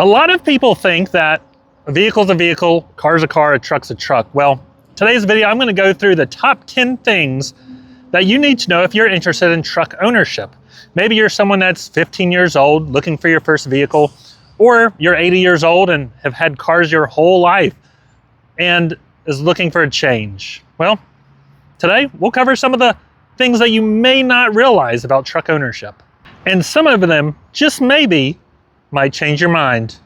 A lot of people think that a vehicle's a vehicle, car's a car, a truck's a truck. Well, today's video, I'm going to go through the top 10 things that you need to know if you're interested in truck ownership. Maybe you're someone that's 15 years old looking for your first vehicle, or you're 80 years old and have had cars your whole life and is looking for a change. Well, today we'll cover some of the things that you may not realize about truck ownership. And some of them, just maybe, might change your mind.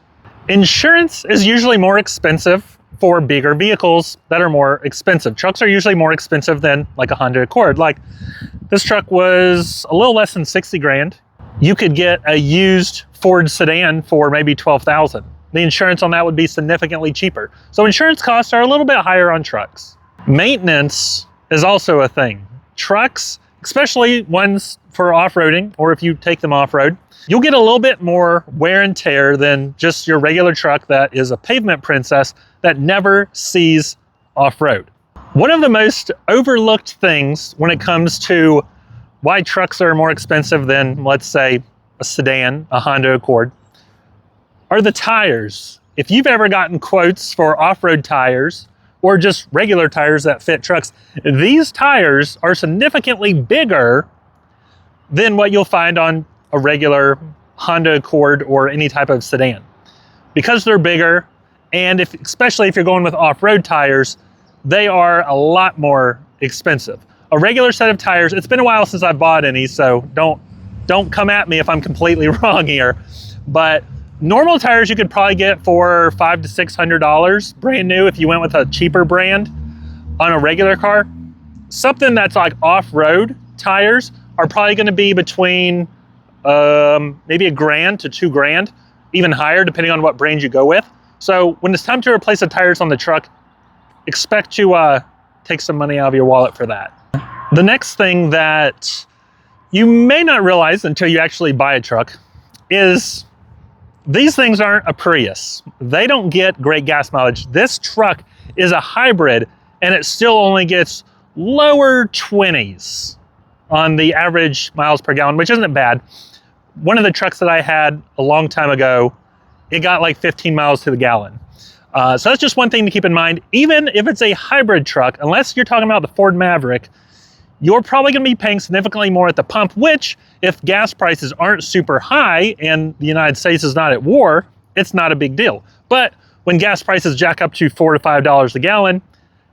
Insurance is usually more expensive for bigger vehicles that are more expensive. Trucks are usually more expensive than like a Honda Accord. Like this truck was a little less than 60 grand. You could get a used Ford sedan for maybe 12,000. The insurance on that would be significantly cheaper. So insurance costs are a little bit higher on trucks. Maintenance is also a thing. Trucks, especially ones for off-roading, or if you take them off-road, you'll get a little bit more wear and tear than just your regular truck that is a pavement princess that never sees off-road. One of the most overlooked things when it comes to why trucks are more expensive than, let's say, a sedan, a Honda Accord, are the tires. If you've ever gotten quotes for off-road tires or just regular tires that fit trucks, these tires are significantly bigger than what you'll find on a regular Honda Accord or any type of sedan. Because they're bigger, and especially if you're going with off-road tires, they are a lot more expensive. A regular set of tires, it's been a while since I've bought any, so don't come at me if I'm completely wrong here, but normal tires you could probably get for $500 to $600 brand new if you went with a cheaper brand on a regular car. Something that's like off-road tires are probably going to be between maybe $1,000 to $2,000, even higher depending on what brand you go with. So when it's time to replace the tires on the truck, expect to take some money out of your wallet for that. The next thing that you may not realize until you actually buy a truck is these things aren't a Prius. They don't get great gas mileage. This truck is a hybrid and it still only gets lower 20s on the average miles per gallon, which isn't bad. One of the trucks that I had a long time ago, it got like 15 miles to the gallon. So that's just one thing to keep in mind. Even if it's a hybrid truck, unless you're talking about the Ford Maverick, you're probably going to be paying significantly more at the pump, which if gas prices aren't super high and the United States is not at war, it's not a big deal. But when gas prices jack up to $4 to $5 a gallon,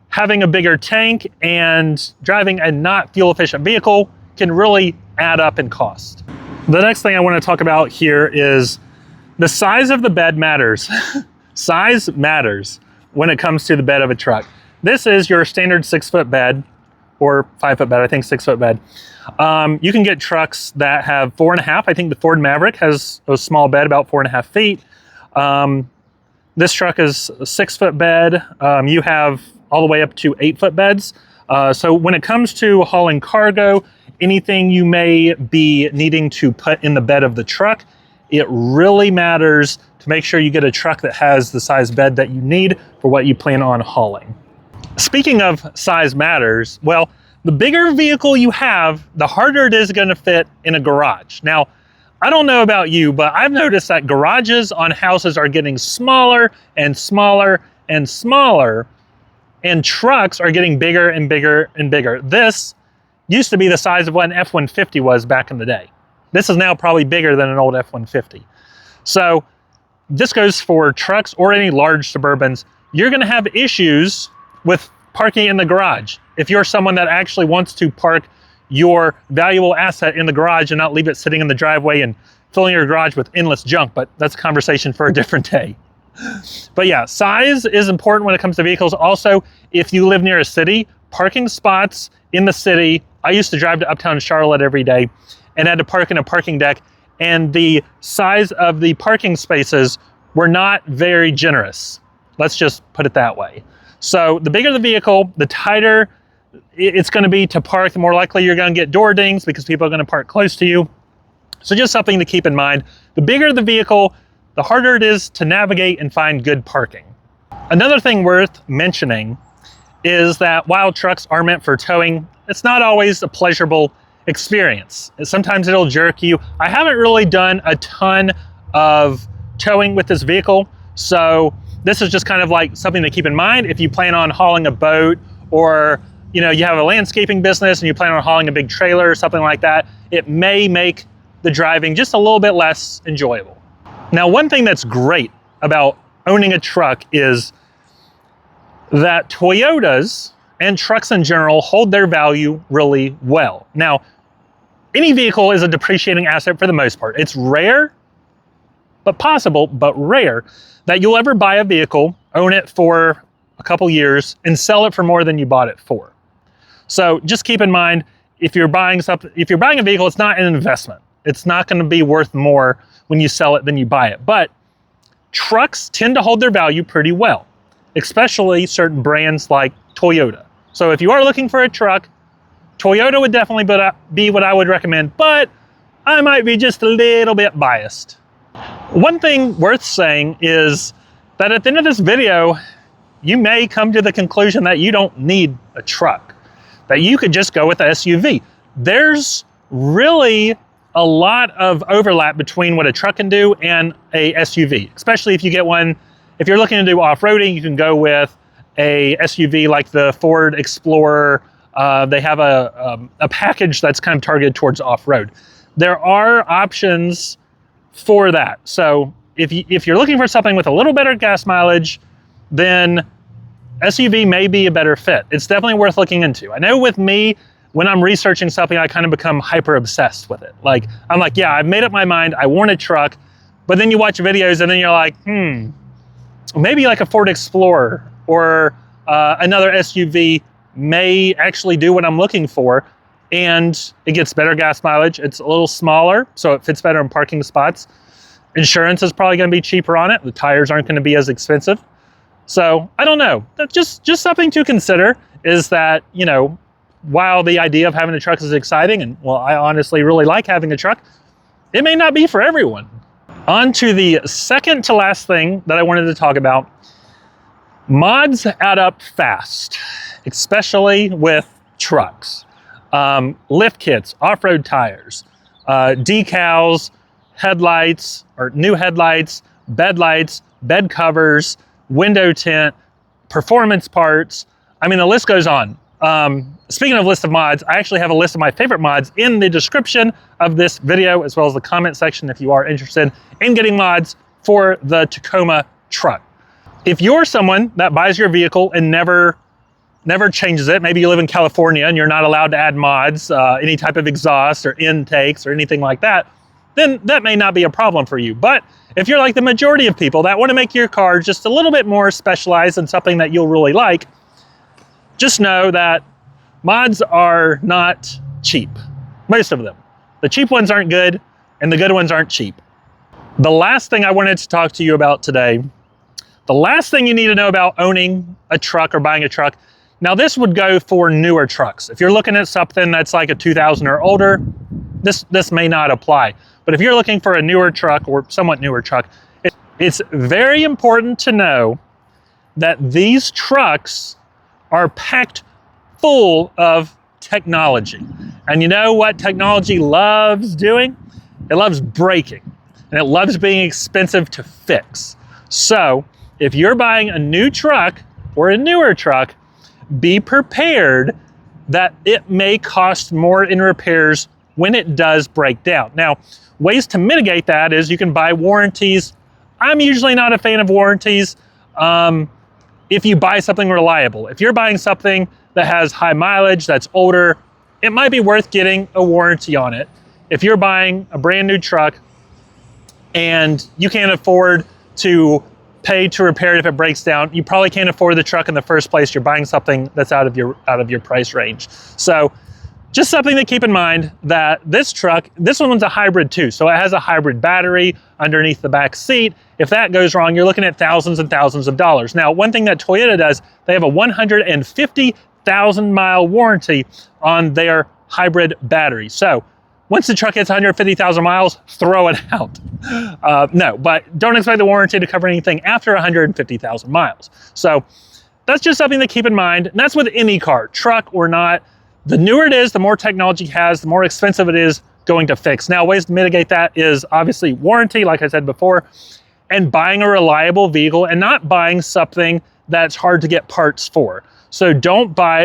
having a bigger tank and driving a not fuel efficient vehicle can really add up in cost. The next thing I want to talk about here is the size of the bed matters. Size matters when it comes to the bed of a truck. This is your standard 6-foot bed or 5-foot bed, I think 6-foot bed. You can get trucks that have 4.5. I think the Ford Maverick has a small bed, about 4.5 feet. This truck is a 6-foot bed. You have all the way up to 8-foot beds. So when it comes to hauling cargo, anything you may be needing to put in the bed of the truck, it really matters to make sure you get a truck that has the size bed that you need for what you plan on hauling. Speaking of size matters, well, the bigger vehicle you have, the harder it is going to fit in a garage. Now, I don't know about you, but I've noticed that garages on houses are getting smaller and smaller and smaller, and trucks are getting bigger and bigger and bigger. This used to be the size of what an F-150 was back in the day. This is now probably bigger than an old F-150. So this goes for trucks or any large Suburbans. You're going to have issues with parking in the garage. If you're someone that actually wants to park your valuable asset in the garage and not leave it sitting in the driveway and filling your garage with endless junk, but that's a conversation for a different day. But yeah, size is important when it comes to vehicles. Also, if you live near a city, parking spots in the city, I used to drive to uptown Charlotte every day and had to park in a parking deck, and the size of the parking spaces were not very generous. Let's just put it that way. So the bigger the vehicle, the tighter it's going to be to park, the more likely you're going to get door dings because people are going to park close to you. So just something to keep in mind. The bigger the vehicle, the harder it is to navigate and find good parking. Another thing worth mentioning is that while trucks are meant for towing, it's not always a pleasurable experience. Sometimes it'll jerk you. I haven't really done a ton of towing with this vehicle. So this is just kind of like something to keep in mind if you plan on hauling a boat, or you have a landscaping business and you plan on hauling a big trailer or something like that. It may make the driving just a little bit less enjoyable. Now, one thing that's great about owning a truck is that Toyotas and trucks in general hold their value really well. Now, any vehicle is a depreciating asset for the most part. It's rare, but possible, but rare, that you'll ever buy a vehicle, own it for a couple years, and sell it for more than you bought it for. So just keep in mind, if you're buying a vehicle, it's not an investment. It's not going to be worth more when you sell it than you buy it. But trucks tend to hold their value pretty well, especially certain brands like Toyota. So if you are looking for a truck, Toyota would definitely be what I would recommend, but I might be just a little bit biased. One thing worth saying is that at the end of this video, you may come to the conclusion that you don't need a truck, that you could just go with an SUV. There's really a lot of overlap between what a truck can do and a SUV, especially if you get one. If you're looking to do off-roading, you can go with a SUV like the Ford Explorer. They have a package that's kind of targeted towards off-road. There are options for that. So if you're looking for something with a little better gas mileage, then SUV may be a better fit. It's definitely worth looking into. I know with me, when I'm researching something, I kind of become hyper obsessed with it. Like, I'm like, yeah, I've made up my mind, I want a truck, but then you watch videos and then you're like, maybe like a Ford Explorer or another SUV may actually do what I'm looking for, and it gets better gas mileage. It's a little smaller, so it fits better in parking spots. Insurance is probably going to be cheaper on it. The tires aren't going to be as expensive. So I don't know. Just something to consider is that, while the idea of having a truck is exciting, and well, I honestly really like having a truck, it may not be for everyone. On to the second to last thing that I wanted to talk about. Mods add up fast, especially with trucks. Lift kits, off-road tires, decals, headlights, or new headlights, bed lights, bed covers, window tint, performance parts. I mean, the list goes on. Speaking of list of mods, I actually have a list of my favorite mods in the description of this video, as well as the comment section if you are interested in getting mods for the Tacoma truck. If you're someone that buys your vehicle and never changes it, maybe you live in California and you're not allowed to add mods, any type of exhaust or intakes or anything like that, then that may not be a problem for you. But if you're like the majority of people that want to make your car just a little bit more specialized and something that you'll really like, just know that mods are not cheap. Most of them. The cheap ones aren't good, and the good ones aren't cheap. The last thing I wanted to talk to you about today, the last thing you need to know about owning a truck or buying a truck. Now, this would go for newer trucks. If you're looking at something that's like a 2000 or older, this may not apply. But if you're looking for a newer truck or somewhat newer truck, it's very important to know that these trucks are packed full of technology. And you know what technology loves doing? It loves breaking, and it loves being expensive to fix. So if you're buying a new truck or a newer truck, be prepared that it may cost more in repairs when it does break down. Now, ways to mitigate that is you can buy warranties. I'm usually not a fan of warranties if you buy something reliable. If you're buying something that has high mileage, that's older, it might be worth getting a warranty on it. If you're buying a brand new truck and you can't afford to pay to repair it if it breaks down, you probably can't afford the truck in the first place. You're buying something that's out of your price range. So just something to keep in mind, that this one's a hybrid too. So it has a hybrid battery underneath the back seat. If that goes wrong, you're looking at thousands and thousands of dollars. Now, one thing that Toyota does, they have a 150,000 mile warranty on their hybrid battery. So once the truck hits 150,000 miles, throw it out. No, but don't expect the warranty to cover anything after 150,000 miles. So that's just something to keep in mind. And that's with any car, truck or not. The newer it is, the more technology it has, the more expensive it is going to fix. Now, ways to mitigate that is obviously warranty, like I said before, and buying a reliable vehicle and not buying something that's hard to get parts for. So don't buy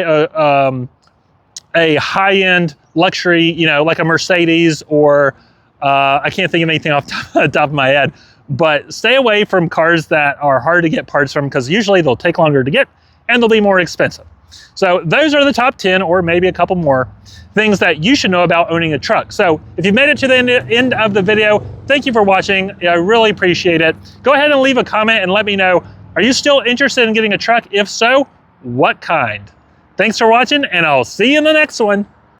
a high-end luxury, you know, like a Mercedes or I can't think of anything off the top of my head, but stay away from cars that are hard to get parts from, because usually they'll take longer to get and they'll be more expensive. So those are the top 10, or maybe a couple more, things that you should know about owning a truck. So if you've made it to the end of the video, thank you for watching. I really appreciate it. Go ahead and leave a comment and let me know, are you still interested in getting a truck? If so, what kind? Thanks for watching, and I'll see you in the next one.